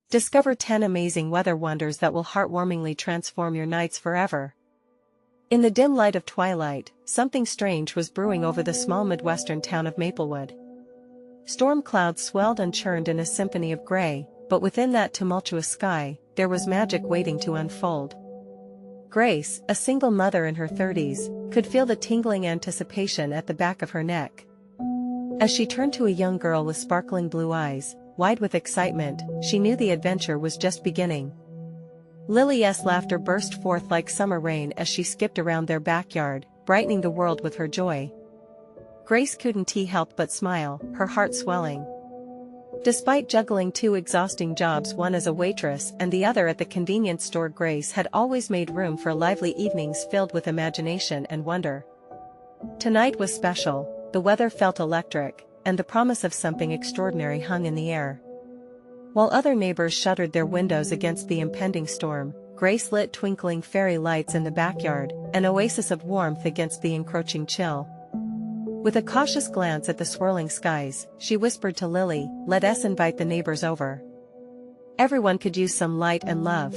Discover 10 amazing weather wonders that will heartwarmingly transform your nights forever. In the dim light of twilight, something strange was brewing over the small Midwestern town of Maplewood. Storm clouds swelled and churned in a symphony of gray, but within that tumultuous sky, there was magic waiting to unfold. Grace, a single mother in her 30s, could feel the tingling anticipation at the back of her neck. As she turned to a young girl with sparkling blue eyes, wide with excitement, she knew the adventure was just beginning. Lily's laughter burst forth like summer rain as she skipped around their backyard, brightening the world with her joy. Grace couldn't help but smile, her heart swelling. Despite juggling 2 exhausting jobs, one as a waitress and the other at the convenience store, Grace had always made room for lively evenings filled with imagination and wonder. Tonight was special, the weather felt electric, and the promise of something extraordinary hung in the air. While other neighbors shuttered their windows against the impending storm, Grace lit twinkling fairy lights in the backyard, an oasis of warmth against the encroaching chill. With a cautious glance at the swirling skies, she whispered to Lily, "Let us invite the neighbors over. Everyone could use some light and love."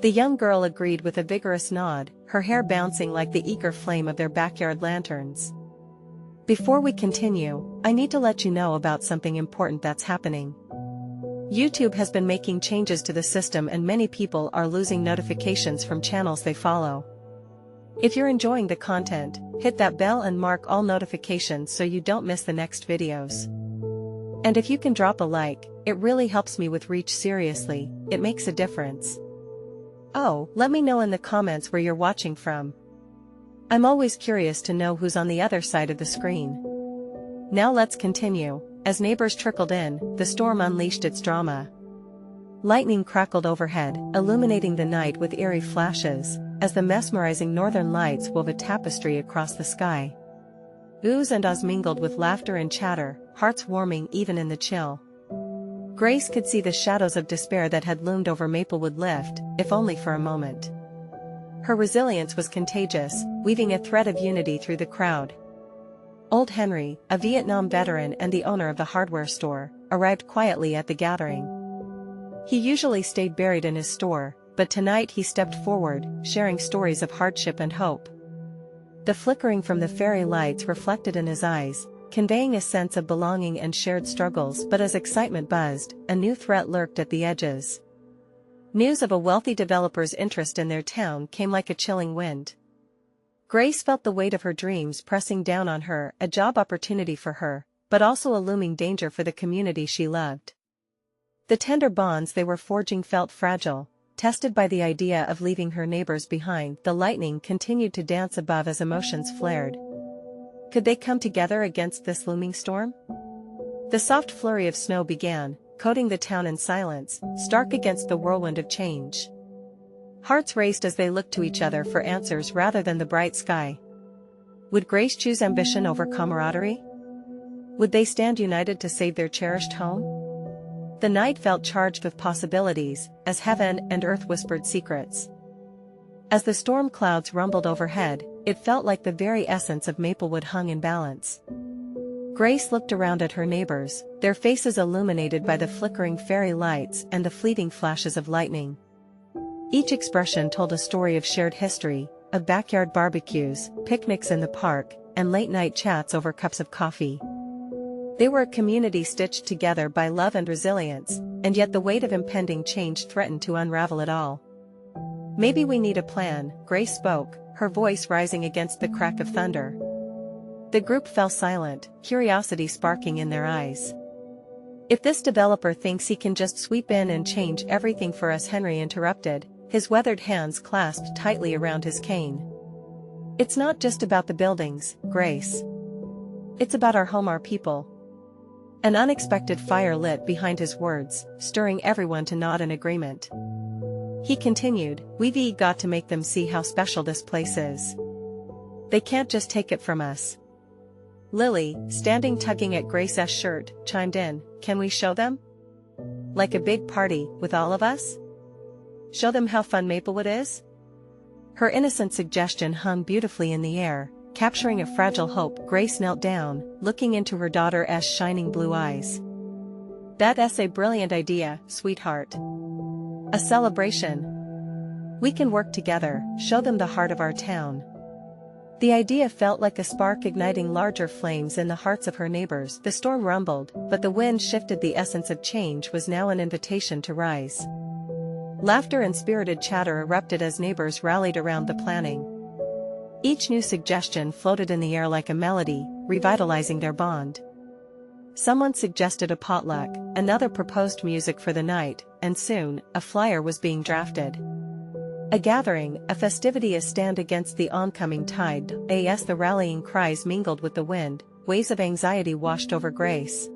The young girl agreed with a vigorous nod, her hair bouncing like the eager flame of their backyard lanterns. Before we continue, I need to let you know about something important that's happening. YouTube has been making changes to the system and many people are losing notifications from channels they follow. If you're enjoying the content, hit that bell and mark all notifications so you don't miss the next videos. And if you can drop a like, it really helps me with reach. Seriously, it makes a difference. Oh, let me know in the comments where you're watching from. I'm always curious to know who's on the other side of the screen. Now let's continue. As neighbors trickled in, the storm unleashed its drama. Lightning crackled overhead, illuminating the night with eerie flashes, as the mesmerizing northern lights wove a tapestry across the sky. Oohs and ahs mingled with laughter and chatter, hearts warming even in the chill. Grace could see the shadows of despair that had loomed over Maplewood lift, if only for a moment. Her resilience was contagious, weaving a thread of unity through the crowd. Old Henry, a Vietnam veteran and the owner of the hardware store, arrived quietly at the gathering. He usually stayed buried in his store, but tonight he stepped forward, sharing stories of hardship and hope. The flickering from the fairy lights reflected in his eyes, conveying a sense of belonging and shared struggles. But as excitement buzzed, a new threat lurked at the edges. News of a wealthy developer's interest in their town came like a chilling wind. Grace felt the weight of her dreams pressing down on her, a job opportunity for her, but also a looming danger for the community she loved. The tender bonds they were forging felt fragile, tested by the idea of leaving her neighbors behind. The lightning continued to dance above as emotions flared. Could they come together against this looming storm? The soft flurry of snow began, coating the town in silence, stark against the whirlwind of change. Hearts raced as they looked to each other for answers rather than the bright sky. Would Grace choose ambition over camaraderie? Would they stand united to save their cherished home? The night felt charged with possibilities, as heaven and earth whispered secrets. As the storm clouds rumbled overhead, it felt like the very essence of Maplewood hung in balance. Grace looked around at her neighbors, their faces illuminated by the flickering fairy lights and the fleeting flashes of lightning. Each expression told a story of shared history, of backyard barbecues, picnics in the park, and late-night chats over cups of coffee. They were a community stitched together by love and resilience, and yet the weight of impending change threatened to unravel it all. "Maybe we need a plan," Grace spoke, her voice rising against the crack of thunder. The group fell silent, curiosity sparking in their eyes. "If this developer thinks he can just sweep in and change everything for us," Henry interrupted, his weathered hands clasped tightly around his cane. "It's not just about the buildings, Grace. It's about our home, our people." An unexpected fire lit behind his words, stirring everyone to nod in agreement. He continued, "We've got to make them see how special this place is. They can't just take it from us." Lily, standing tugging at Grace's shirt, chimed in, "Can we show them? Like a big party, with all of us? Show them how fun Maplewood is?" Her innocent suggestion hung beautifully in the air, capturing a fragile hope. Grace knelt down, looking into her daughter's shining blue eyes. That's a brilliant idea, sweetheart. A celebration. We can work together, show them the heart of our town. The idea felt like a spark igniting larger flames in the hearts of her neighbors. The storm rumbled, but the wind shifted. The essence of change was now an invitation to rise. Laughter and spirited chatter erupted as neighbors rallied around the planning. Each new suggestion floated in the air like a melody, revitalizing their bond. Someone suggested a potluck, another proposed music for the night, and soon, a flyer was being drafted. A gathering, a festivity, a stand against the oncoming tide. As the rallying cries mingled with the wind, waves of anxiety washed over Grace.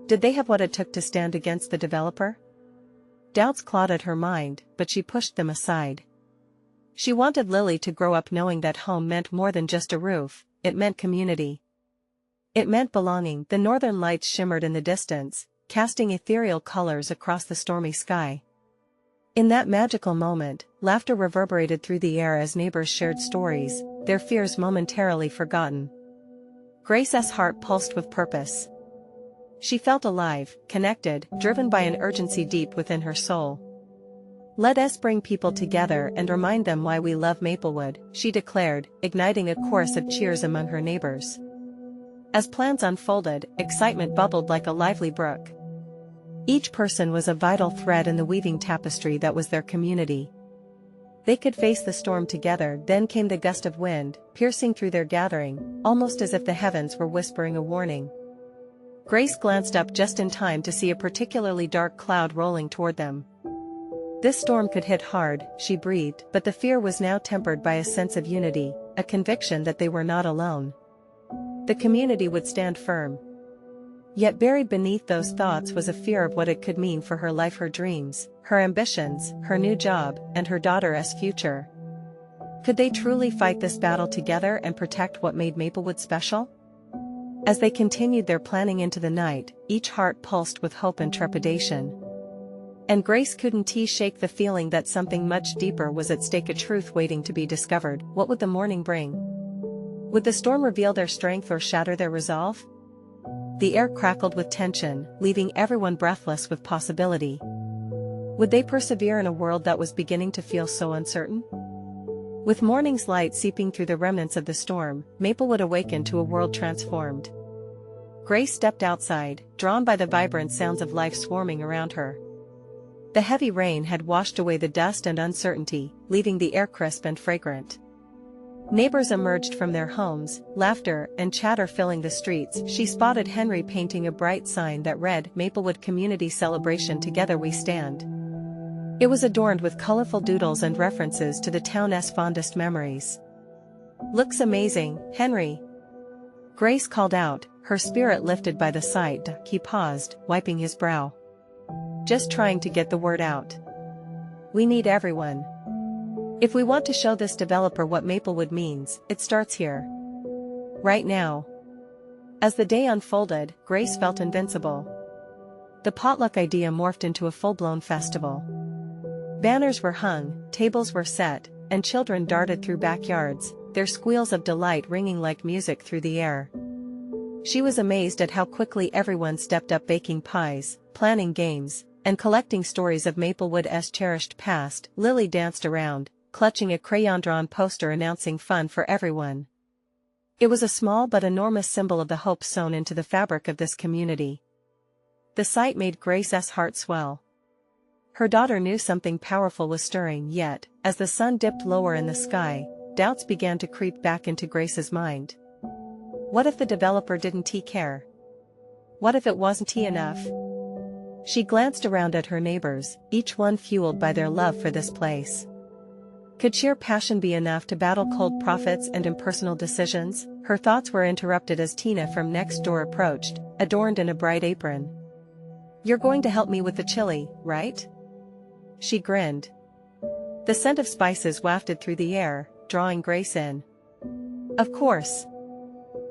Did they have what it took to stand against the developer? Doubts clawed at her mind, but she pushed them aside. She wanted Lily to grow up knowing that home meant more than just a roof, it meant community. It meant belonging. The northern lights shimmered in the distance, casting ethereal colors across the stormy sky. In that magical moment, laughter reverberated through the air as neighbors shared stories, their fears momentarily forgotten. Grace's heart pulsed with purpose. She felt alive, connected, driven by an urgency deep within her soul. Let us bring people together and remind them why we love Maplewood, she declared, igniting a chorus of cheers among her neighbors. As plans unfolded, excitement bubbled like a lively brook. Each person was a vital thread in the weaving tapestry that was their community. They could face the storm together. Then came the gust of wind, piercing through their gathering, almost as if the heavens were whispering a warning. Grace glanced up just in time to see a particularly dark cloud rolling toward them. This storm could hit hard, she breathed, but the fear was now tempered by a sense of unity, a conviction that they were not alone. The community would stand firm. Yet buried beneath those thoughts was a fear of what it could mean for her life, her dreams, her ambitions, her new job, and her daughter's future. Could they truly fight this battle together and protect what made Maplewood special? As they continued their planning into the night, each heart pulsed with hope and trepidation. And Grace couldn't shake the feeling that something much deeper was at stake, a truth waiting to be discovered. What would the morning bring? Would the storm reveal their strength or shatter their resolve? The air crackled with tension, leaving everyone breathless with possibility. Would they persevere in a world that was beginning to feel so uncertain? With morning's light seeping through the remnants of the storm, Maplewood awakened to a world transformed. Grace stepped outside, drawn by the vibrant sounds of life swarming around her. The heavy rain had washed away the dust and uncertainty, leaving the air crisp and fragrant. Neighbors emerged from their homes, laughter and chatter filling the streets. She spotted Henry painting a bright sign that read, "Maplewood Community Celebration, Together We Stand." It was adorned with colorful doodles and references to the town's fondest memories. "Looks amazing, Henry," Grace called out, her spirit lifted by the sight. He paused, wiping his brow. "Just trying to get the word out. We need everyone. If we want to show this developer what Maplewood means, it starts here. Right now." As the day unfolded, Grace felt invincible. The potluck idea morphed into a full-blown festival. Banners were hung, tables were set, and children darted through backyards, their squeals of delight ringing like music through the air. She was amazed at how quickly everyone stepped up, baking pies, planning games, and collecting stories of Maplewood's cherished past. Lily danced around, clutching a crayon-drawn poster announcing fun for everyone. It was a small but enormous symbol of the hope sewn into the fabric of this community. The sight made Grace's heart swell. Her daughter knew something powerful was stirring, yet, as the sun dipped lower in the sky, doubts began to creep back into Grace's mind. What if the developer didn't care? What if it wasn't enough? She glanced around at her neighbors, each one fueled by their love for this place. Could sheer passion be enough to battle cold profits and impersonal decisions? Her thoughts were interrupted as Tina from next door approached, adorned in a bright apron. "You're going to help me with the chili, right?" She grinned. The scent of spices wafted through the air, drawing Grace in. "Of course.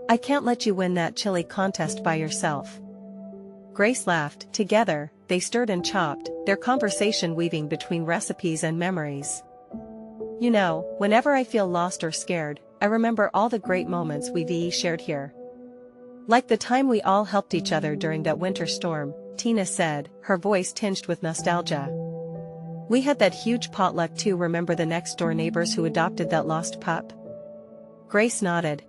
I can't let you win that chili contest by yourself." Grace laughed. Together, they stirred and chopped, their conversation weaving between recipes and memories. "You know, whenever I feel lost or scared, I remember all the great moments we've shared here. Like the time we all helped each other during that winter storm, Tina said, her voice tinged with nostalgia. We had that huge potluck too. Remember the next-door neighbors who adopted that lost pup? Grace nodded.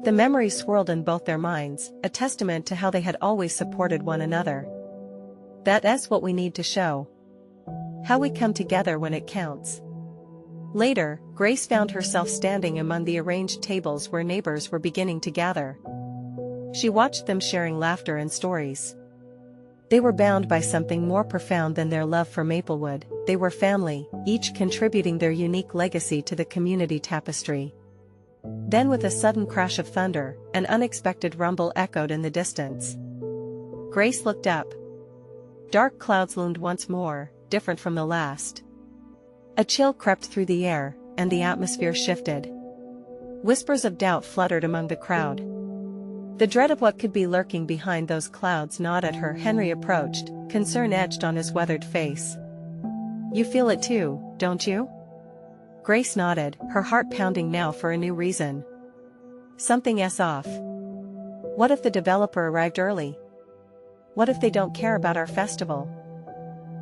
The memories swirled in both their minds, a testament to how they had always supported one another. That's what we need to show. How we come together when it counts. Later, Grace found herself standing among the arranged tables where neighbors were beginning to gather. She watched them sharing laughter and stories. They were bound by something more profound than their love for Maplewood. They were family, each contributing their unique legacy to the community tapestry. Then with a sudden crash of thunder, an unexpected rumble echoed in the distance. Grace looked up. Dark clouds loomed once more, different from the last. A chill crept through the air, and the atmosphere shifted. Whispers of doubt fluttered among the crowd. The dread of what could be lurking behind those clouds gnawed at her. Henry approached, concern etched on his weathered face. You feel it too, don't you? Grace nodded, her heart pounding now for a new reason. Something's off. What if the developer arrived early? What if they don't care about our festival?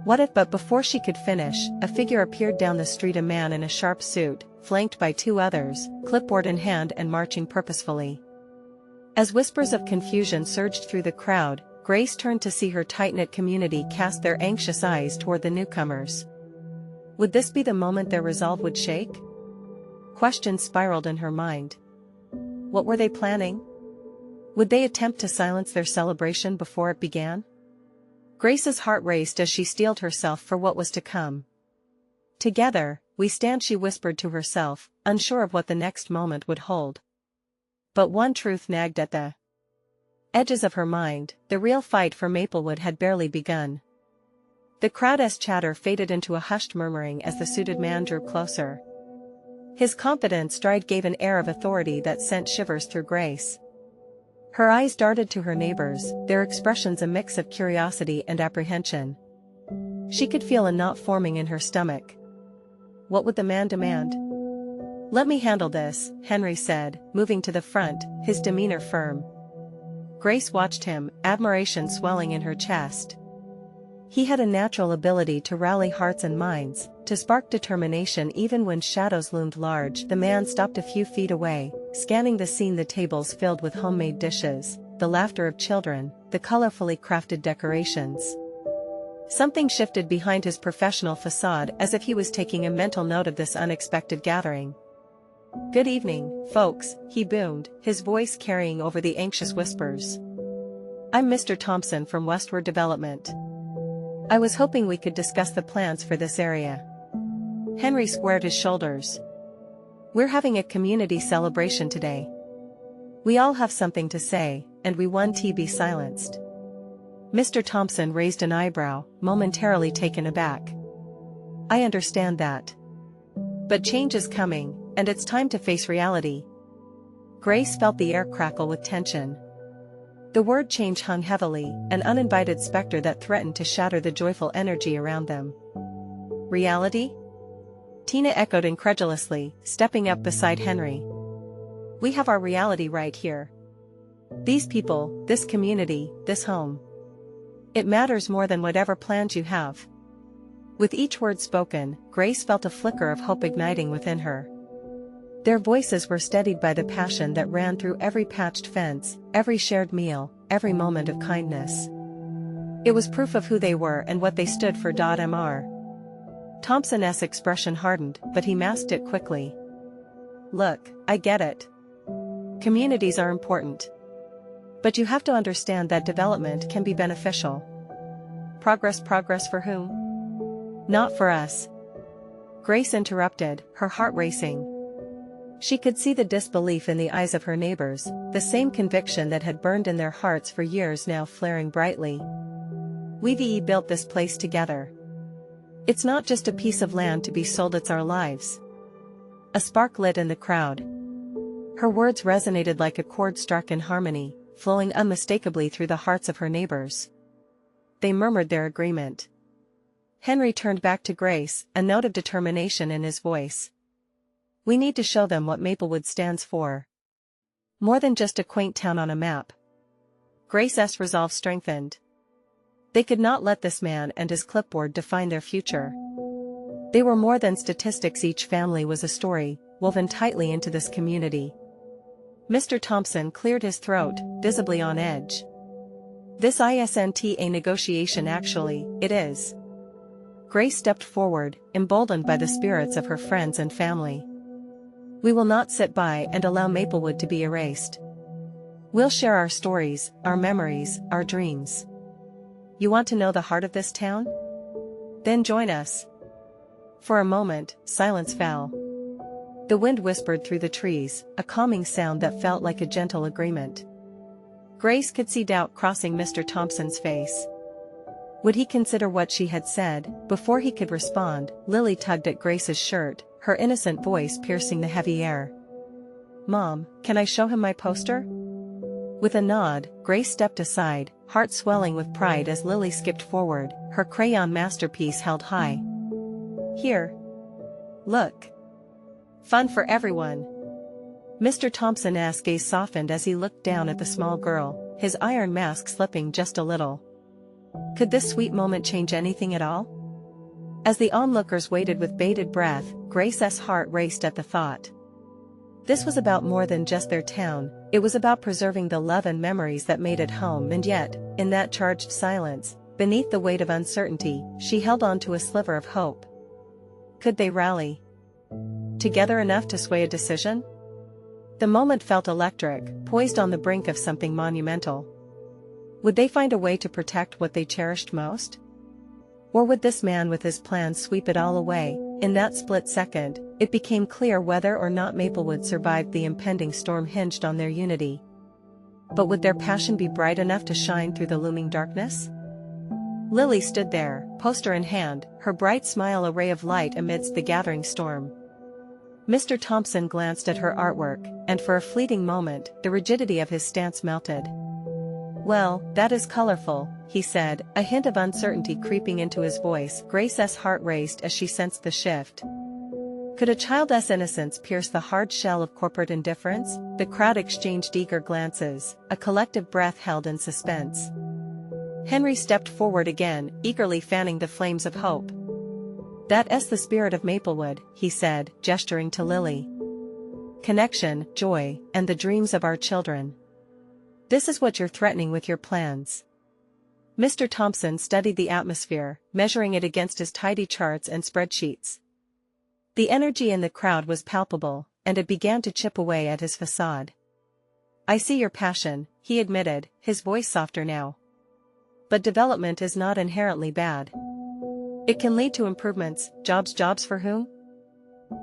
What if? But before she could finish, a figure appeared down the street, a man in a sharp suit, flanked by two others, clipboard in hand and marching purposefully. As whispers of confusion surged through the crowd, Grace turned to see her tight-knit community cast their anxious eyes toward the newcomers. Would this be the moment their resolve would shake? Questions spiraled in her mind. What were they planning? Would they attempt to silence their celebration before it began? Grace's heart raced as she steeled herself for what was to come. Together, we stand, she whispered to herself, unsure of what the next moment would hold. But one truth nagged at the edges of her mind: the real fight for Maplewood had barely begun. The crowd's chatter faded into a hushed murmuring as the suited man drew closer. His confident stride gave an air of authority that sent shivers through Grace. Her eyes darted to her neighbors, their expressions a mix of curiosity and apprehension. She could feel a knot forming in her stomach. What would the man demand? Let me handle this, Henry said, moving to the front, his demeanor firm. Grace watched him, admiration swelling in her chest. He had a natural ability to rally hearts and minds, to spark determination even when shadows loomed large. The man stopped a few feet away, scanning the scene, the tables filled with homemade dishes, the laughter of children, the colorfully crafted decorations. Something shifted behind his professional facade, as if he was taking a mental note of this unexpected gathering. Good evening, folks, he boomed, his voice carrying over the anxious whispers. I'm Mr. Thompson from Westward Development. I was hoping we could discuss the plans for this area. Henry squared his shoulders. We're having a community celebration today. We all have something to say, and we want to be silenced. Mr. Thompson raised an eyebrow, momentarily taken aback. I understand that. But change is coming, and it's time to face reality. Grace felt the air crackle with tension. The word change hung heavily, an uninvited specter that threatened to shatter the joyful energy around them. Reality? Tina echoed incredulously, stepping up beside Henry. We have our reality right here. These people, this community, this home. It matters more than whatever plans you have. With each word spoken, Grace felt a flicker of hope igniting within her. Their voices were steadied by the passion that ran through every patched fence, every shared meal, every moment of kindness. It was proof of who they were and what they stood for. Mr. Thompson's expression hardened, but he masked it quickly. Look, I get it. Communities are important. But you have to understand that development can be beneficial. Progress for whom? Not for us. Grace interrupted, her heart racing. She could see the disbelief in the eyes of her neighbors, the same conviction that had burned in their hearts for years now flaring brightly. We've built this place together. It's not just a piece of land to be sold, it's our lives. A spark lit in the crowd. Her words resonated like a chord struck in harmony, flowing unmistakably through the hearts of her neighbors. They murmured their agreement. Henry turned back to Grace, a note of determination in his voice. We need to show them what Maplewood stands for. More than just a quaint town on a map. Grace's resolve strengthened. They could not let this man and his clipboard define their future. They were more than statistics. Each family was a story, woven tightly into this community. Mr. Thompson cleared his throat, visibly on edge. This isn't a negotiation, actually, it is. Grace stepped forward, emboldened by the spirits of her friends and family. We will not sit by and allow Maplewood to be erased. We'll share our stories, our memories, our dreams. You want to know the heart of this town? Then join us. For a moment, silence fell. The wind whispered through the trees, a calming sound that felt like a gentle agreement. Grace could see doubt crossing Mr. Thompson's face. Would he consider what she had said? Before he could respond, Lily tugged at Grace's shirt, her innocent voice piercing the heavy air. Mom, can I show him my poster? With a nod, Grace stepped aside, heart swelling with pride as Lily skipped forward, her crayon masterpiece held high. Here. Look. Fun for everyone. Mr. Thompson's gaze softened as he looked down at the small girl, his iron mask slipping just a little. Could this sweet moment change anything at all? As the onlookers waited with bated breath, Grace's heart raced at the thought. This was about more than just their town, it was about preserving the love and memories that made it home. And yet, in that charged silence, beneath the weight of uncertainty, she held on to a sliver of hope. Could they rally together enough to sway a decision? The moment felt electric, poised on the brink of something monumental. Would they find a way to protect what they cherished most? Or would this man with his plans sweep it all away? In that split second, it became clear whether or not Maplewood survived the impending storm hinged on their unity. But would their passion be bright enough to shine through the looming darkness? Lily stood there, poster in hand, her bright smile a ray of light amidst the gathering storm. Mr. Thompson glanced at her artwork, and for a fleeting moment, the rigidity of his stance melted. Well, that is colorful, he said, a hint of uncertainty creeping into his voice. Grace's heart raced as she sensed the shift. Could a child's innocence pierce the hard shell of corporate indifference? The crowd exchanged eager glances, a collective breath held in suspense. Henry stepped forward again, eagerly fanning the flames of hope. That's the spirit of Maplewood, he said, gesturing to Lily. Connection, joy, and the dreams of our children. This is what you're threatening with your plans. Mr. Thompson studied the atmosphere, measuring it against his tidy charts and spreadsheets. The energy in the crowd was palpable, and it began to chip away at his facade. I see your passion, he admitted, his voice softer now. But development is not inherently bad. It can lead to improvements. Jobs for whom?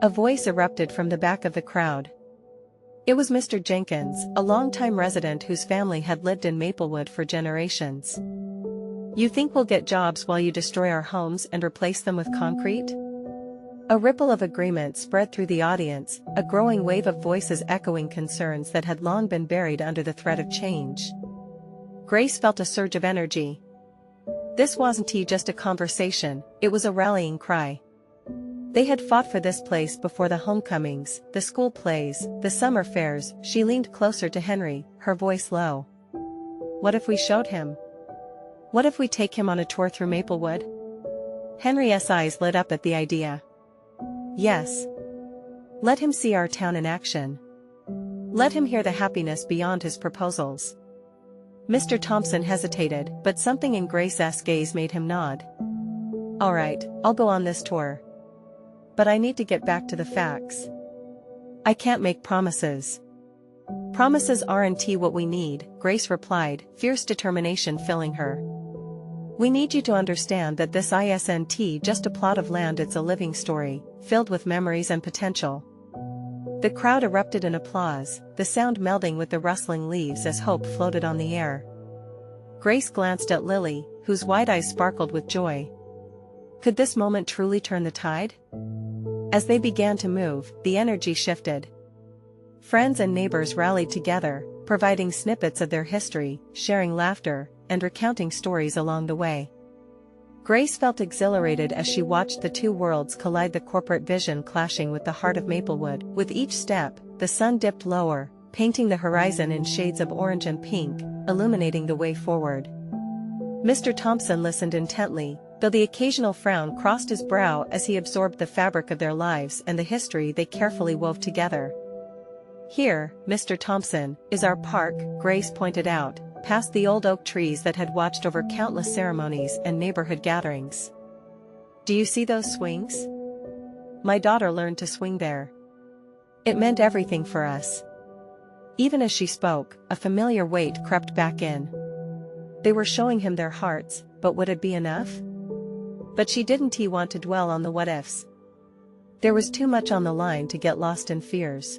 A voice erupted from the back of the crowd. It was Mr. Jenkins, a longtime resident whose family had lived in Maplewood for generations. You think we'll get jobs while you destroy our homes and replace them with concrete? A ripple of agreement spread through the audience, a growing wave of voices echoing concerns that had long been buried under the threat of change. Grace felt a surge of energy. This wasn't just a conversation, it was a rallying cry. They had fought for this place before the homecomings, the school plays, the summer fairs. She leaned closer to Henry, her voice low. What if we showed him? What if we take him on a tour through Maplewood? Henry's eyes lit up at the idea. Yes. Let him see our town in action. Let him hear the happiness beyond his proposals. Mr. Thompson hesitated, but something in Grace's gaze made him nod. All right, I'll go on this tour. But I need to get back to the facts. I can't make promises. Promises aren't what we need, Grace replied, fierce determination filling her. We need you to understand that this isn't just a plot of land, it's a living story, filled with memories and potential. The crowd erupted in applause, the sound melding with the rustling leaves as hope floated on the air. Grace glanced at Lily, whose wide eyes sparkled with joy. Could this moment truly turn the tide? As they began to move, the energy shifted. Friends and neighbors rallied together, providing snippets of their history, sharing laughter, and recounting stories along the way. Grace felt exhilarated as she watched the two worlds collide, the corporate vision clashing with the heart of Maplewood. With each step, the sun dipped lower, painting the horizon in shades of orange and pink, illuminating the way forward. Mr. Thompson listened intently, though the occasional frown crossed his brow as he absorbed the fabric of their lives and the history they carefully wove together. "Here, Mr. Thompson, is our park," Grace pointed out, past the old oak trees that had watched over countless ceremonies and neighborhood gatherings. "Do you see those swings? My daughter learned to swing there. It meant everything for us." Even as she spoke, a familiar weight crept back in. They were showing him their hearts, but would it be enough? But she didn't want to dwell on the what-ifs. There was too much on the line to get lost in fears.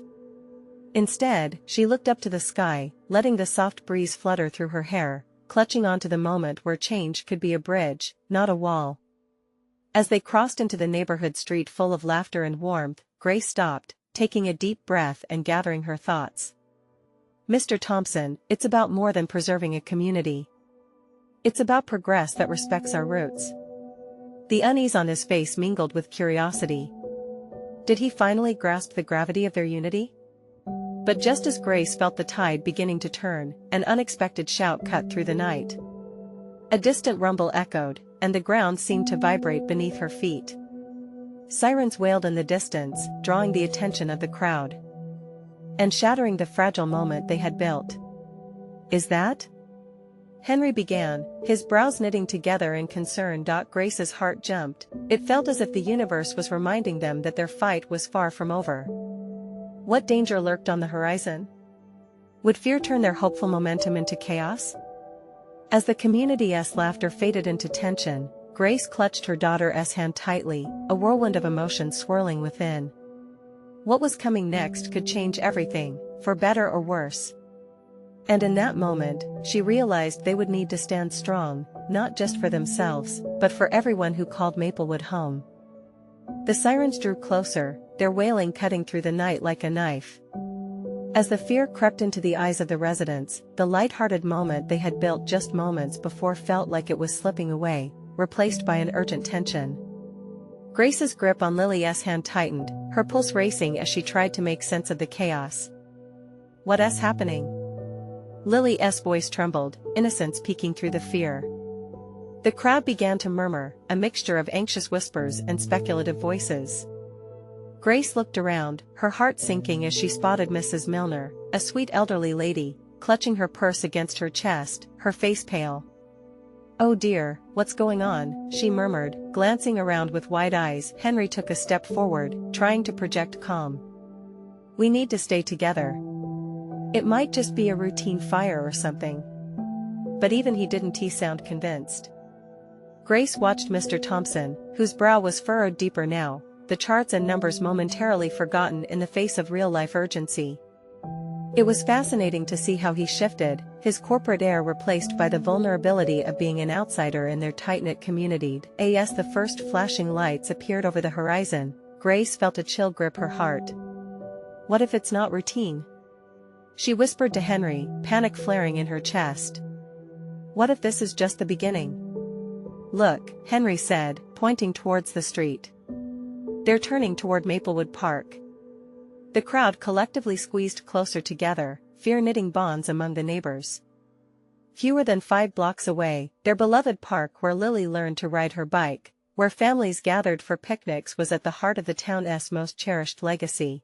Instead, she looked up to the sky, letting the soft breeze flutter through her hair, clutching onto the moment where change could be a bridge, not a wall. As they crossed into the neighborhood street full of laughter and warmth, Grace stopped, taking a deep breath and gathering her thoughts. "Mr. Thompson, it's about more than preserving a community. It's about progress that respects our roots." The unease on his face mingled with curiosity. Did he finally grasp the gravity of their unity? But just as Grace felt the tide beginning to turn, an unexpected shout cut through the night. A distant rumble echoed, and the ground seemed to vibrate beneath her feet. Sirens wailed in the distance, drawing the attention of the crowd. And shattering the fragile moment they had built. "Is that?" Henry began, his brows knitting together in concern. Grace's heart jumped. It felt as if the universe was reminding them that their fight was far from over. What danger lurked on the horizon? Would fear turn their hopeful momentum into chaos? As the community's laughter faded into tension, Grace clutched her daughter's hand tightly, a whirlwind of emotion swirling within. What was coming next could change everything, for better or worse. And in that moment, she realized they would need to stand strong, not just for themselves, but for everyone who called Maplewood home. The sirens drew closer, their wailing cutting through the night like a knife. As the fear crept into the eyes of the residents, the light-hearted moment they had built just moments before felt like it was slipping away, replaced by an urgent tension. Grace's grip on Lily's hand tightened, her pulse racing as she tried to make sense of the chaos. "What's happening?" Lily's voice trembled, innocence peeking through the fear. The crowd began to murmur, a mixture of anxious whispers and speculative voices. Grace looked around, her heart sinking as she spotted Mrs. Milner, a sweet elderly lady, clutching her purse against her chest, her face pale. "Oh dear, what's going on?" she murmured, glancing around with wide eyes. Henry took a step forward, trying to project calm. "We need to stay together. It might just be a routine fire or something." But even he didn't sound convinced. Grace watched Mr. Thompson, whose brow was furrowed deeper now, the charts and numbers momentarily forgotten in the face of real-life urgency. It was fascinating to see how he shifted, his corporate air replaced by the vulnerability of being an outsider in their tight-knit community. As the first flashing lights appeared over the horizon, Grace felt a chill grip her heart. What if it's not routine? She whispered to Henry, panic flaring in her chest. What if this is just the beginning? Look, Henry said, pointing towards the street. They're turning toward Maplewood Park. The crowd collectively squeezed closer together, fear knitting bonds among the neighbors. Fewer than 5 blocks away, their beloved park where Lily learned to ride her bike, where families gathered for picnics, was at the heart of the town's most cherished legacy.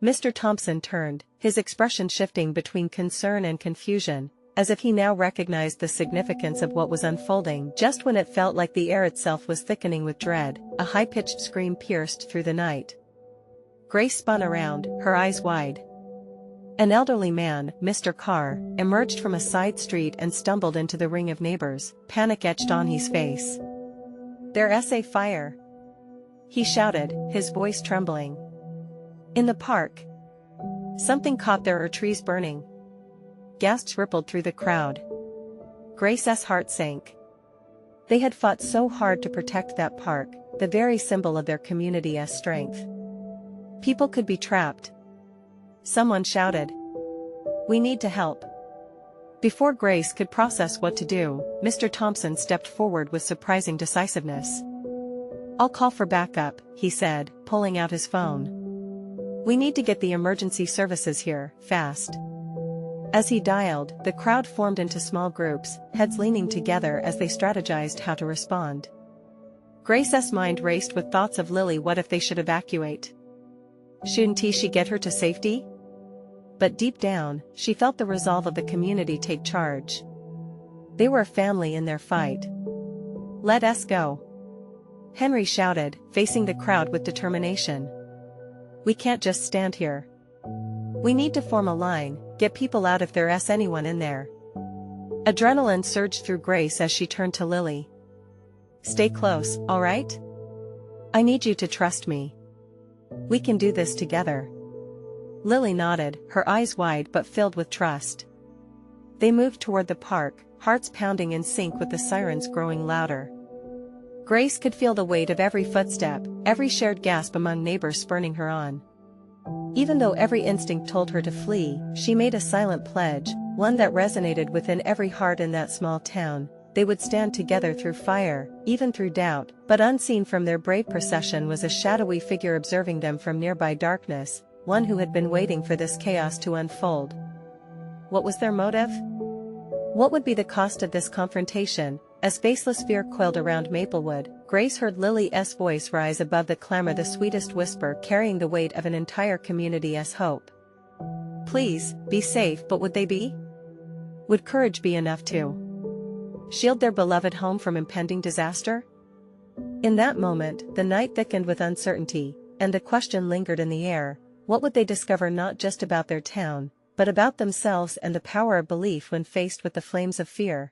Mr. Thompson turned, his expression shifting between concern and confusion, as if he now recognized the significance of what was unfolding. Just when it felt like the air itself was thickening with dread, a high-pitched scream pierced through the night. Grace spun around, her eyes wide. An elderly man, Mr. Carr, emerged from a side street and stumbled into the ring of neighbors, panic etched on his face. "There's a fire!" he shouted, his voice trembling. "In the park. Something caught. There are trees burning." Gasps rippled through the crowd. Grace's heart sank. They had fought so hard to protect that park, the very symbol of their community's strength. People could be trapped. Someone shouted, "We need to help." Before Grace could process what to do, Mr. Thompson stepped forward with surprising decisiveness. "I'll call for backup," he said, pulling out his phone. "We need to get the emergency services here, fast." As he dialed, the crowd formed into small groups, heads leaning together as they strategized how to respond. Grace's mind raced with thoughts of Lily. What if they should evacuate? Shouldn't she get her to safety? But deep down, she felt the resolve of the community take charge. They were a family in their fight. Let us go. Henry shouted, facing the crowd with determination. We can't just stand here. We need to form a line, get people out if there's anyone in there. Adrenaline surged through Grace as she turned to Lily. Stay close, all right? I need you to trust me. We can do this together. Lily nodded, her eyes wide but filled with trust. They moved toward the park, hearts pounding in sync with the sirens growing louder. Grace could feel the weight of every footstep, every shared gasp among neighbors spurring her on. Even though every instinct told her to flee, she made a silent pledge, one that resonated within every heart in that small town. They would stand together through fire, even through doubt, but unseen from their brave procession was a shadowy figure observing them from nearby darkness, one who had been waiting for this chaos to unfold. What was their motive? What would be the cost of this confrontation? As faceless fear coiled around Maplewood, Grace heard Lily's voice rise above the clamor, the sweetest whisper carrying the weight of an entire community's hope. Please, be safe. But would they be? Would courage be enough to shield their beloved home from impending disaster? In that moment, the night thickened with uncertainty, and the question lingered in the air: what would they discover, not just about their town, but about themselves and the power of belief when faced with the flames of fear?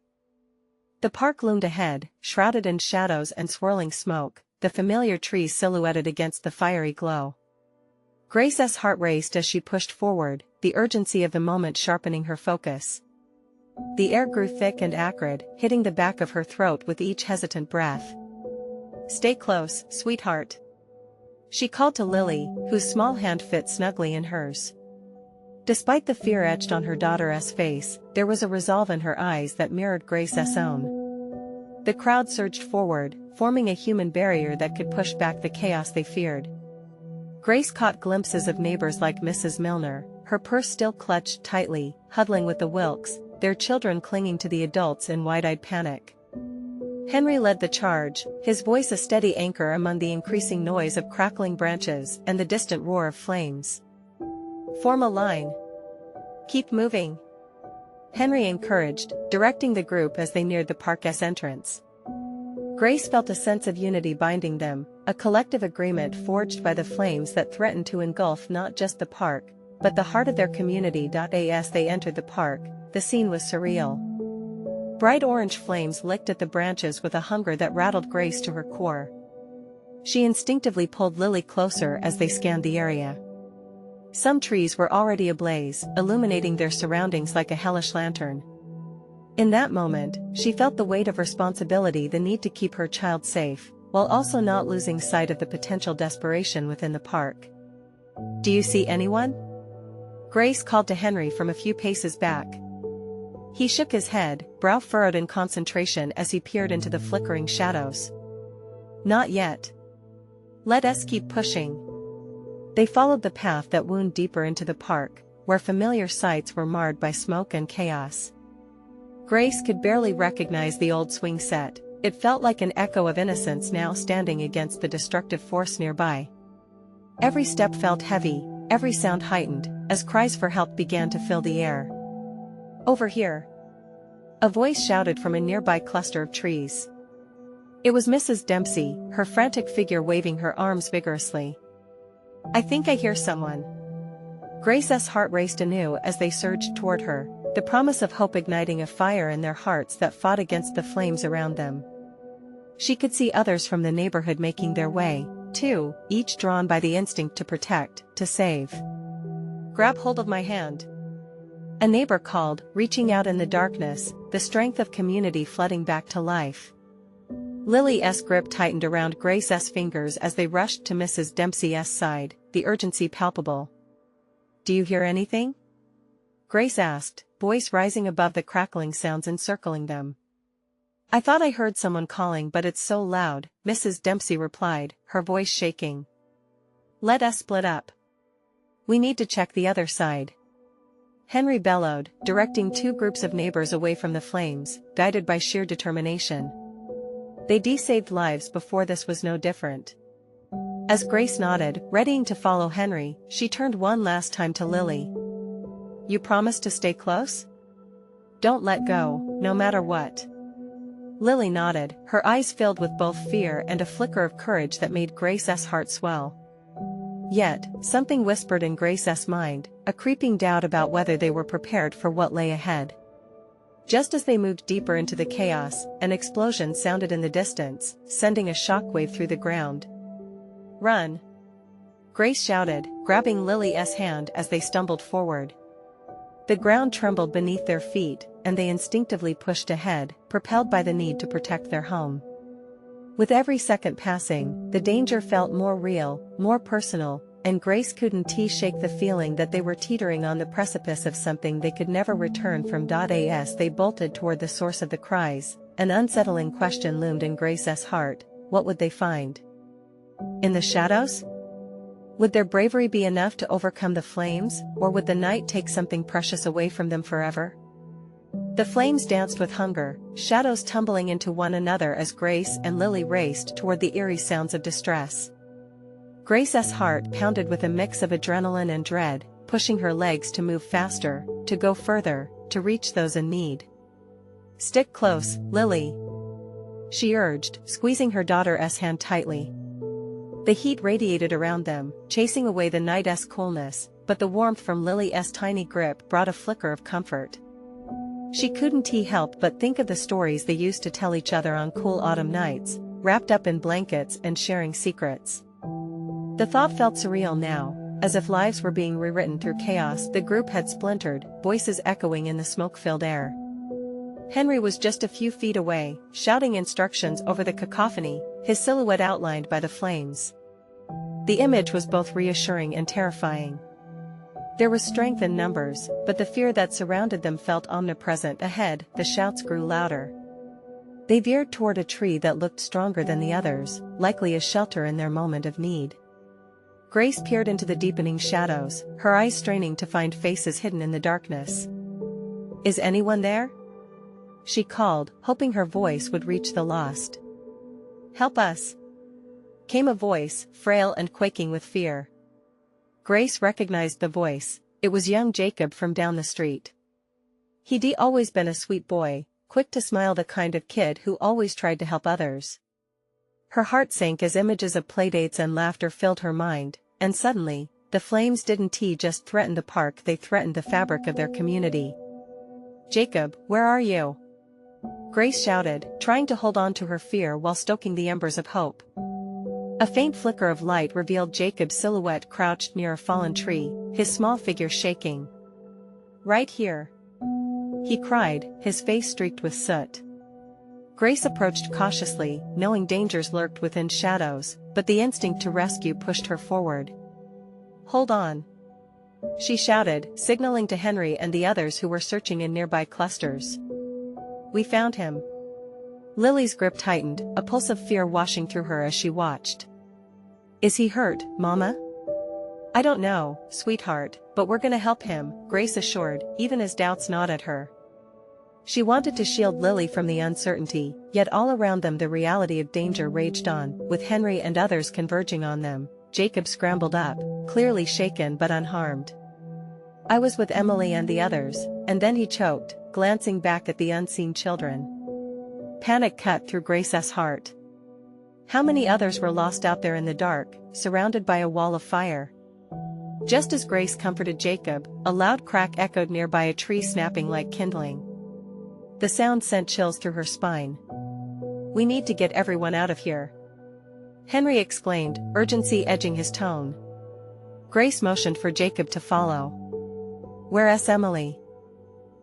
The park loomed ahead, shrouded in shadows and swirling smoke, the familiar trees silhouetted against the fiery glow. Grace's heart raced as she pushed forward, the urgency of the moment sharpening her focus. The air grew thick and acrid, hitting the back of her throat with each hesitant breath. Stay close, sweetheart. She called to Lily, whose small hand fit snugly in hers. Despite the fear etched on her daughter's face, there was a resolve in her eyes that mirrored Grace's own. The crowd surged forward, forming a human barrier that could push back the chaos they feared. Grace caught glimpses of neighbors like Mrs. Milner, her purse still clutched tightly, huddling with the Wilkes, their children clinging to the adults in wide-eyed panic. Henry led the charge, his voice a steady anchor among the increasing noise of crackling branches and the distant roar of flames. Form a line. Keep moving. Henry encouraged, directing the group as they neared the park's entrance. Grace felt a sense of unity binding them, a collective agreement forged by the flames that threatened to engulf not just the park, but the heart of their community. As they entered the park, the scene was surreal. Bright orange flames licked at the branches with a hunger that rattled Grace to her core. She instinctively pulled Lily closer as they scanned the area. Some trees were already ablaze, illuminating their surroundings like a hellish lantern. In that moment, she felt the weight of responsibility, the need to keep her child safe, while also not losing sight of the potential desperation within the park. Do you see anyone? Grace called to Henry from a few paces back. He shook his head, brow furrowed in concentration as he peered into the flickering shadows. Not yet. Let us keep pushing. They followed the path that wound deeper into the park, where familiar sights were marred by smoke and chaos. Grace could barely recognize the old swing set. It felt like an echo of innocence now standing against the destructive force nearby. Every step felt heavy, every sound heightened, as cries for help began to fill the air. Over here. A voice shouted from a nearby cluster of trees. It was Mrs. Dempsey, her frantic figure waving her arms vigorously. I think I hear someone. Grace's heart raced anew as they surged toward her, the promise of hope igniting a fire in their hearts that fought against the flames around them. She could see others from the neighborhood making their way, too, each drawn by the instinct to protect, to save. Grab hold of my hand. A neighbor called, reaching out in the darkness, the strength of community flooding back to life. Lily's grip tightened around Grace's fingers as they rushed to Mrs. Dempsey's side, the urgency palpable. Do you hear anything? Grace asked, voice rising above the crackling sounds encircling them. I thought I heard someone calling, but it's so loud, Mrs. Dempsey replied, her voice shaking. Let us split up. We need to check the other side. Henry bellowed, directing two groups of neighbors away from the flames, guided by sheer determination. They'd saved lives before, this was no different. As Grace nodded, readying to follow Henry, she turned one last time to Lily. "You promise to stay close? Don't let go, no matter what." Lily nodded, her eyes filled with both fear and a flicker of courage that made Grace's heart swell. Yet, something whispered in Grace's mind, a creeping doubt about whether they were prepared for what lay ahead. Just as they moved deeper into the chaos, an explosion sounded in the distance, sending a shockwave through the ground. "Run!" Grace shouted, grabbing Lily's hand as they stumbled forward. The ground trembled beneath their feet, and they instinctively pushed ahead, propelled by the need to protect their home. With every second passing, the danger felt more real, more personal, and Grace couldn't shake the feeling that they were teetering on the precipice of something they could never return from. As they bolted toward the source of the cries, an unsettling question loomed in Grace's heart: what would they find in the shadows? Would their bravery be enough to overcome the flames, or would the night take something precious away from them forever? The flames danced with hunger, shadows tumbling into one another as Grace and Lily raced toward the eerie sounds of distress. Grace's heart pounded with a mix of adrenaline and dread, pushing her legs to move faster, to go further, to reach those in need. "Stick close, Lily," she urged, squeezing her daughter's hand tightly. The heat radiated around them, chasing away the night's coolness, but the warmth from Lily's tiny grip brought a flicker of comfort. She couldn't help but think of the stories they used to tell each other on cool autumn nights, wrapped up in blankets and sharing secrets. The thought felt surreal now, as if lives were being rewritten through chaos. The group had splintered, voices echoing in the smoke-filled air. Henry was just a few feet away, shouting instructions over the cacophony, his silhouette outlined by the flames. The image was both reassuring and terrifying. There was strength in numbers, but the fear that surrounded them felt omnipresent. Ahead, the shouts grew louder. They veered toward a tree that looked stronger than the others, likely a shelter in their moment of need. Grace peered into the deepening shadows, her eyes straining to find faces hidden in the darkness. "Is anyone there?" she called, hoping her voice would reach the lost. "Help us!" came a voice, frail and quaking with fear. Grace recognized the voice. It was young Jacob from down the street. He'd always been a sweet boy, quick to smile, the kind of kid who always tried to help others. Her heart sank as images of playdates and laughter filled her mind, and suddenly, the flames didn't just threaten the park, they threatened the fabric of their community. "Jacob, where are you?" Grace shouted, trying to hold on to her fear while stoking the embers of hope. A faint flicker of light revealed Jacob's silhouette crouched near a fallen tree, his small figure shaking. "Right here," he cried, his face streaked with soot. Grace approached cautiously, knowing dangers lurked within shadows, but the instinct to rescue pushed her forward. "Hold on," she shouted, signaling to Henry and the others who were searching in nearby clusters. "We found him." Lily's grip tightened, a pulse of fear washing through her as she watched. "Is he hurt, Mama?" "I don't know, sweetheart, but we're gonna help him," Grace assured, even as doubts gnawed at her. She wanted to shield Lily from the uncertainty, yet all around them the reality of danger raged on. With Henry and others converging on them, Jacob scrambled up, clearly shaken but unharmed. "I was with Emily and the others," and then he choked, glancing back at the unseen children. Panic cut through Grace's heart. How many others were lost out there in the dark, surrounded by a wall of fire? Just as Grace comforted Jacob, a loud crack echoed nearby, a tree snapping like kindling. The sound sent chills through her spine. "We need to get everyone out of here," Henry exclaimed, urgency edging his tone. Grace motioned for Jacob to follow. "Where's Emily?"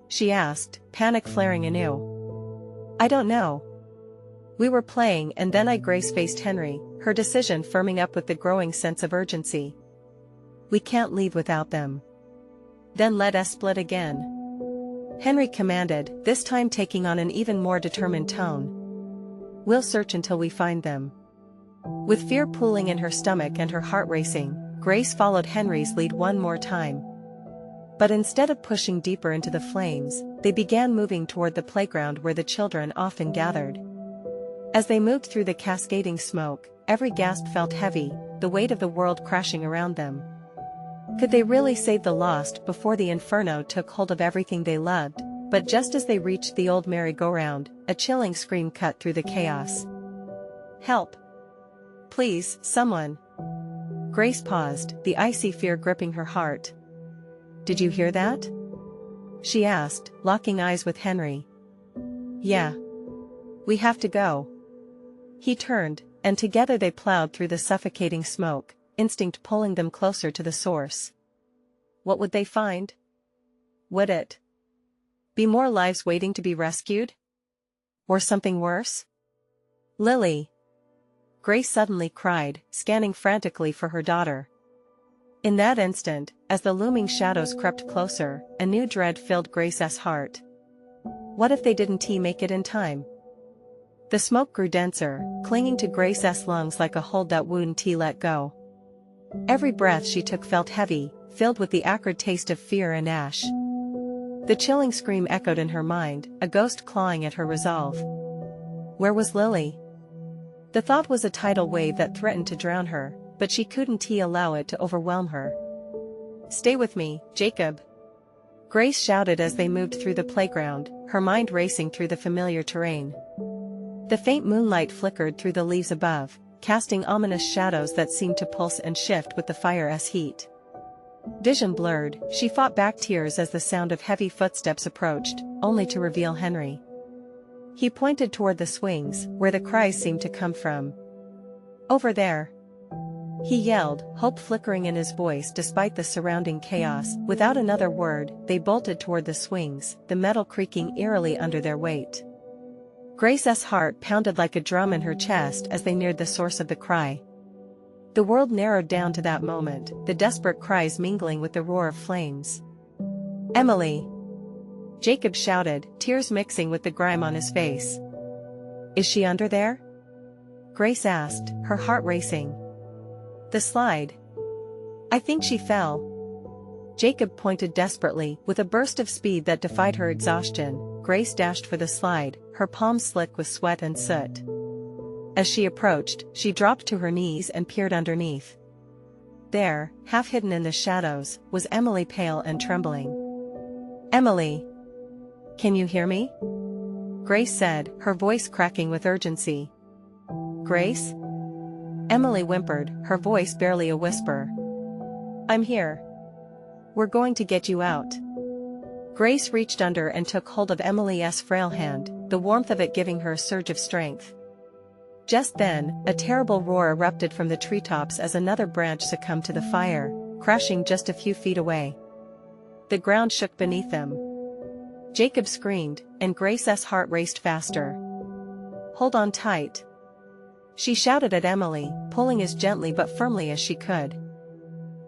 she asked, panic flaring anew. "I don't know. We were playing and then Grace faced Henry, her decision firming up with the growing sense of urgency. "We can't leave without them." "Then let us split again," Henry commanded, this time taking on an even more determined tone. "We'll search until we find them." With fear pooling in her stomach and her heart racing, Grace followed Henry's lead one more time. But instead of pushing deeper into the flames, they began moving toward the playground where the children often gathered. As they moved through the cascading smoke, every gasp felt heavy, the weight of the world crashing around them. Could they really save the lost before the inferno took hold of everything they loved? But just as they reached the old merry-go-round, a chilling scream cut through the chaos. "Help! Please, someone!" Grace paused, the icy fear gripping her heart. "Did you hear that?" she asked, locking eyes with Henry. "Yeah. We have to go." He turned, and together they plowed through the suffocating smoke, instinct pulling them closer to the source. What would they find? Would it be more lives waiting to be rescued? Or something worse? "Lily!" Grace suddenly cried, scanning frantically for her daughter. In that instant, as the looming shadows crept closer, a new dread filled Grace's heart. What if they didn't make it in time? The smoke grew denser, clinging to Grace's lungs like a hold that wouldn't let go. Every breath she took felt heavy, filled with the acrid taste of fear and ash. The chilling scream echoed in her mind, a ghost clawing at her resolve. Where was Lily? The thought was a tidal wave that threatened to drown her, but she couldn't allow it to overwhelm her. "Stay with me, Jacob!" Grace shouted as they moved through the playground, her mind racing through the familiar terrain. The faint moonlight flickered through the leaves above, casting ominous shadows that seemed to pulse and shift with the fire's heat. Vision blurred, she fought back tears as the sound of heavy footsteps approached, only to reveal Henry. He pointed toward the swings, where the cries seemed to come from. "Over there!" he yelled, hope flickering in his voice despite the surrounding chaos. Without another word, they bolted toward the swings, the metal creaking eerily under their weight. Grace's heart pounded like a drum in her chest as they neared the source of the cry. The world narrowed down to that moment, the desperate cries mingling with the roar of flames. "Emily!" Jacob shouted, tears mixing with the grime on his face. "Is she under there?" Grace asked, her heart racing. "The slide. I think she fell." Jacob pointed desperately, with a burst of speed that defied her exhaustion. Grace dashed for the slide, her palms slick with sweat and soot. As she approached, she dropped to her knees and peered underneath. There, half hidden in the shadows, was Emily, pale and trembling. "Emily! Can you hear me?" Grace said, her voice cracking with urgency. "Grace?" Emily whimpered, her voice barely a whisper. "I'm here. We're going to get you out." Grace reached under and took hold of Emily's frail hand, the warmth of it giving her a surge of strength. Just then, a terrible roar erupted from the treetops as another branch succumbed to the fire, crashing just a few feet away. The ground shook beneath them. Jacob screamed, and Grace's heart raced faster. "Hold on tight," she shouted at Emily, pulling as gently but firmly as she could.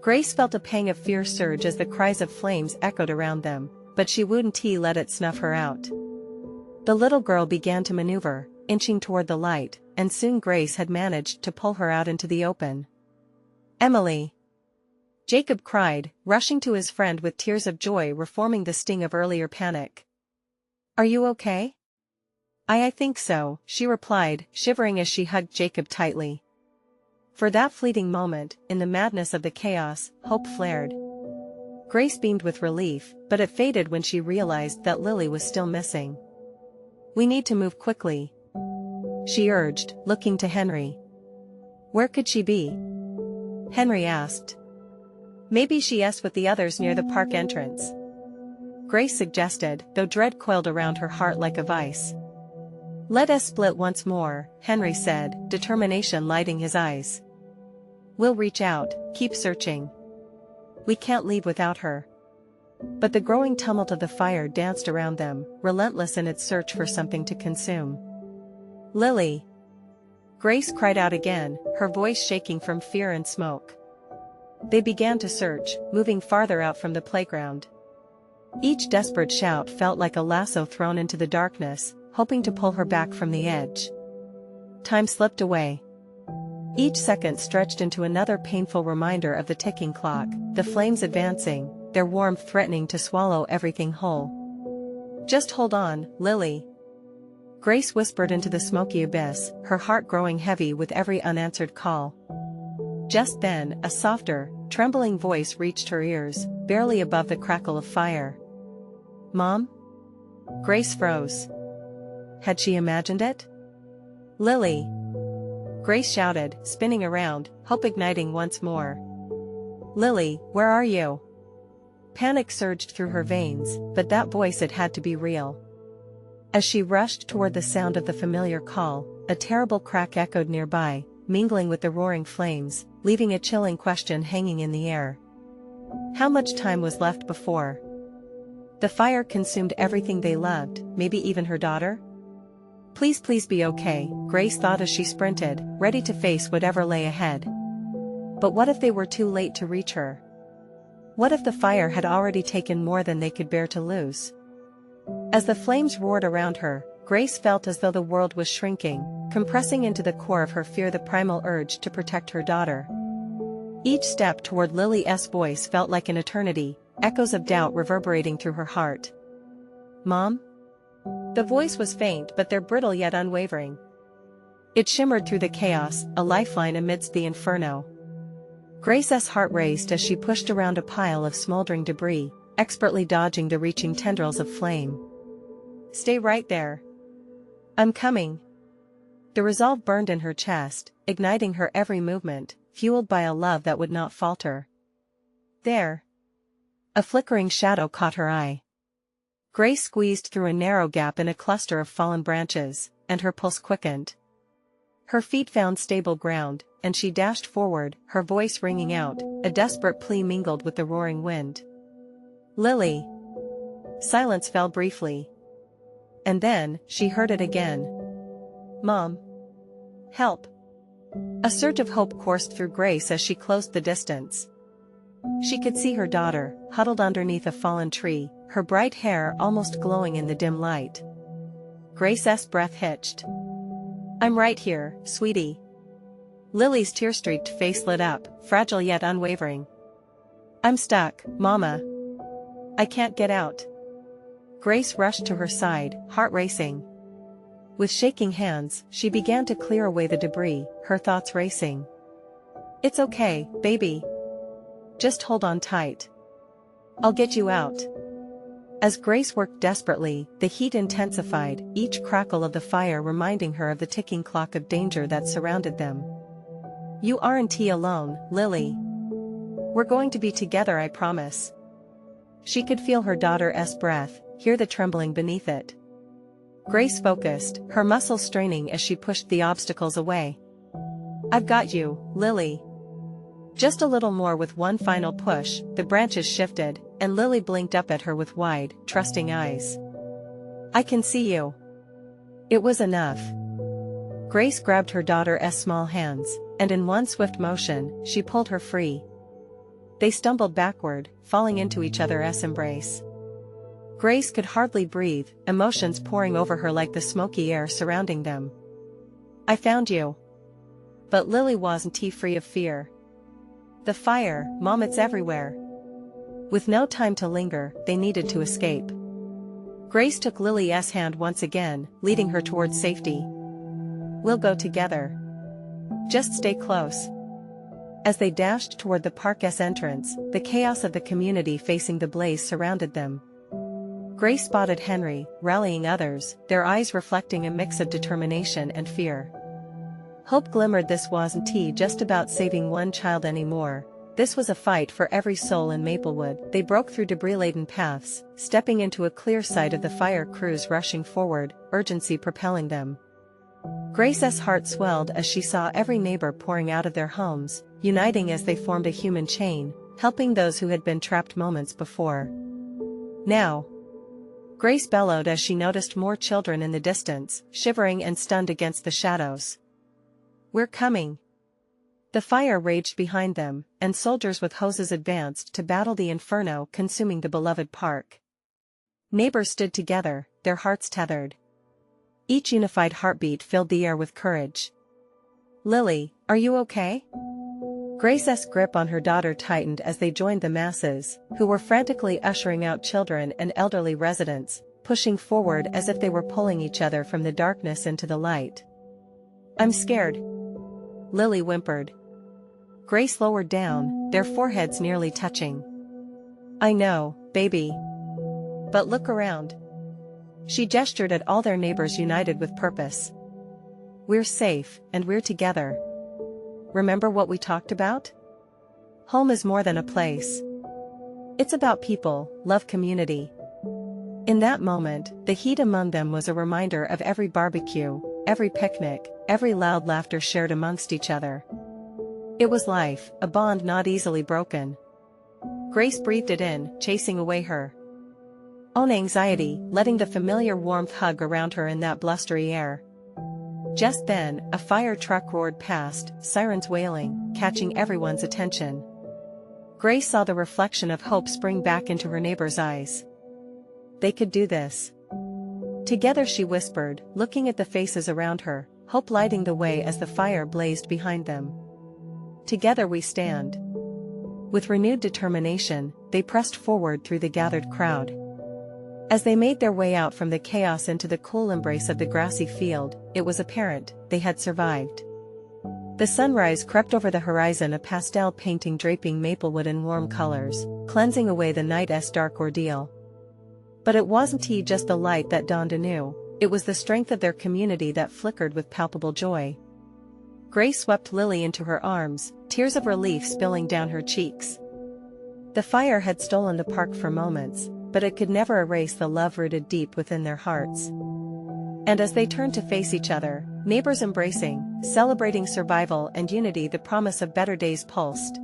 Grace felt a pang of fear surge as the cries of flames echoed around them, but she wouldn't let it snuff her out. The little girl began to maneuver, inching toward the light, and soon Grace had managed to pull her out into the open. "Emily!" Jacob cried, rushing to his friend with tears of joy reforming the sting of earlier panic. "Are you okay?" I think so," she replied, shivering as she hugged Jacob tightly. For that fleeting moment, in the madness of the chaos, hope flared. Grace beamed with relief, but it faded when she realized that Lily was still missing. "We need to move quickly," she urged, looking to Henry. "Where could she be?" Henry asked. "Maybe she's with the others near the park entrance," Grace suggested, though dread coiled around her heart like a vice. "Let us split once more," Henry said, determination lighting his eyes. "We'll reach out, keep searching. We can't leave without her." But the growing tumult of the fire danced around them, relentless in its search for something to consume. "Lily!" Grace cried out again, her voice shaking from fear and smoke. They began to search, moving farther out from the playground. Each desperate shout felt like a lasso thrown into the darkness, hoping to pull her back from the edge. Time slipped away. Each second stretched into another painful reminder of the ticking clock, the flames advancing, their warmth threatening to swallow everything whole. "Just hold on, Lily," Grace whispered into the smoky abyss, her heart growing heavy with every unanswered call. Just then, a softer, trembling voice reached her ears, barely above the crackle of fire. "Mom?" Grace froze. Had she imagined it? "Lily!" Grace shouted, spinning around, hope igniting once more. "Lily, where are you?" Panic surged through her veins, but that voice, it had to be real. As she rushed toward the sound of the familiar call, a terrible crack echoed nearby, mingling with the roaring flames, leaving a chilling question hanging in the air. How much time was left before the fire consumed everything they loved, maybe even her daughter? Please, please be okay, Grace thought as she sprinted, ready to face whatever lay ahead. But what if they were too late to reach her? What if the fire had already taken more than they could bear to lose? As the flames roared around her, Grace felt as though the world was shrinking, compressing into the core of her fear the primal urge to protect her daughter. Each step toward Lily's voice felt like an eternity, echoes of doubt reverberating through her heart. "Mom?" The voice was faint, but they're brittle yet unwavering. It shimmered through the chaos, a lifeline amidst the inferno. Grace's heart raced as she pushed around a pile of smoldering debris, expertly dodging the reaching tendrils of flame. "Stay right there. I'm coming." The resolve burned in her chest, igniting her every movement, fueled by a love that would not falter. There. A flickering shadow caught her eye. Grace squeezed through a narrow gap in a cluster of fallen branches, and her pulse quickened. Her feet found stable ground, and she dashed forward, her voice ringing out, a desperate plea mingled with the roaring wind. "Lily!" Silence fell briefly. And then, she heard it again. "Mom! Help!" A surge of hope coursed through Grace as she closed the distance. She could see her daughter, huddled underneath a fallen tree, her bright hair almost glowing in the dim light. Grace's breath hitched. "I'm right here, sweetie." Lily's tear-streaked face lit up, fragile yet unwavering. "I'm stuck, Mama. I can't get out." Grace rushed to her side, heart racing. With shaking hands, she began to clear away the debris, her thoughts racing. "It's okay, baby. Just hold on tight. I'll get you out." As Grace worked desperately, the heat intensified, each crackle of the fire reminding her of the ticking clock of danger that surrounded them. "You aren't alone, Lily. We're going to be together, I promise." She could feel her daughter's breath, hear the trembling beneath it. Grace focused, her muscles straining as she pushed the obstacles away. "I've got you, Lily." Just a little more. With one final push, the branches shifted, and Lily blinked up at her with wide, trusting eyes. "I can see you." It was enough. Grace grabbed her daughter's small hands, and in one swift motion, she pulled her free. They stumbled backward, falling into each other's embrace. Grace could hardly breathe, emotions pouring over her like the smoky air surrounding them. "I found you." But Lily wasn't free of fear. "The fire, Mom, it's everywhere." With no time to linger, they needed to escape. Grace took Lily's hand once again, leading her towards safety. "We'll go together. Just stay close." As they dashed toward the park's entrance, the chaos of the community facing the blaze surrounded them. Grace spotted Henry, rallying others, their eyes reflecting a mix of determination and fear. Hope glimmered. This wasn't just about saving one child anymore. This was a fight for every soul in Maplewood. They broke through debris-laden paths, stepping into a clear sight of the fire crews rushing forward, urgency propelling them. Grace's heart swelled as she saw every neighbor pouring out of their homes, uniting as they formed a human chain, helping those who had been trapped moments before. "Now!" Grace bellowed as she noticed more children in the distance, shivering and stunned against the shadows. "We're coming!" The fire raged behind them, and soldiers with hoses advanced to battle the inferno consuming the beloved park. Neighbors stood together, their hearts tethered. Each unified heartbeat filled the air with courage. "Lily, are you okay?" Grace's grip on her daughter tightened as they joined the masses, who were frantically ushering out children and elderly residents, pushing forward as if they were pulling each other from the darkness into the light. "I'm scared," Lily whimpered. Grace lowered down, their foreheads nearly touching. "I know, baby. But look around." She gestured at all their neighbors united with purpose. "We're safe, and we're together. Remember what we talked about? Home is more than a place. It's about people, love, community." In that moment, the heat among them was a reminder of every barbecue, every picnic, every loud laughter shared amongst each other. It was life, a bond not easily broken. Grace breathed it in, chasing away her own anxiety, letting the familiar warmth hug around her in that blustery air. Just then, a fire truck roared past, sirens wailing, catching everyone's attention. Grace saw the reflection of hope spring back into her neighbor's eyes. They could do this. Together, she whispered, looking at the faces around her, hope lighting the way as the fire blazed behind them. "Together we stand." With renewed determination, they pressed forward through the gathered crowd. As they made their way out from the chaos into the cool embrace of the grassy field, it was apparent they had survived. The sunrise crept over the horizon, a pastel painting draping Maplewood in warm colors, cleansing away the night's dark ordeal. But it wasn't just the light that dawned anew, it was the strength of their community that flickered with palpable joy. Grace swept Lily into her arms, tears of relief spilling down her cheeks. The fire had stolen the park for moments, but it could never erase the love rooted deep within their hearts. And as they turned to face each other, neighbors embracing, celebrating survival and unity, the promise of better days pulsed.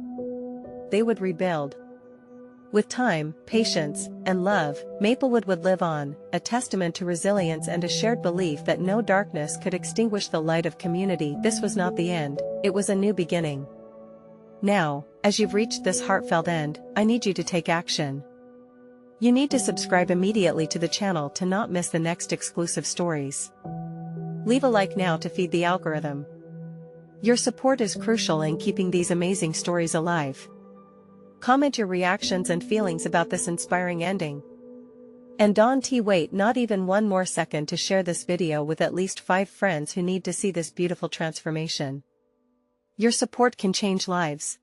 They would rebuild. With time, patience, and love, Maplewood would live on, a testament to resilience and a shared belief that no darkness could extinguish the light of community. This was not the end, it was a new beginning. Now, as you've reached this heartfelt end, I need you to take action. You need to subscribe immediately to the channel to not miss the next exclusive stories. Leave a like now to feed the algorithm. Your support is crucial in keeping these amazing stories alive. Comment your reactions and feelings about this inspiring ending. And don't wait not even one more second to share this video with at least 5 friends who need to see this beautiful transformation. Your support can change lives.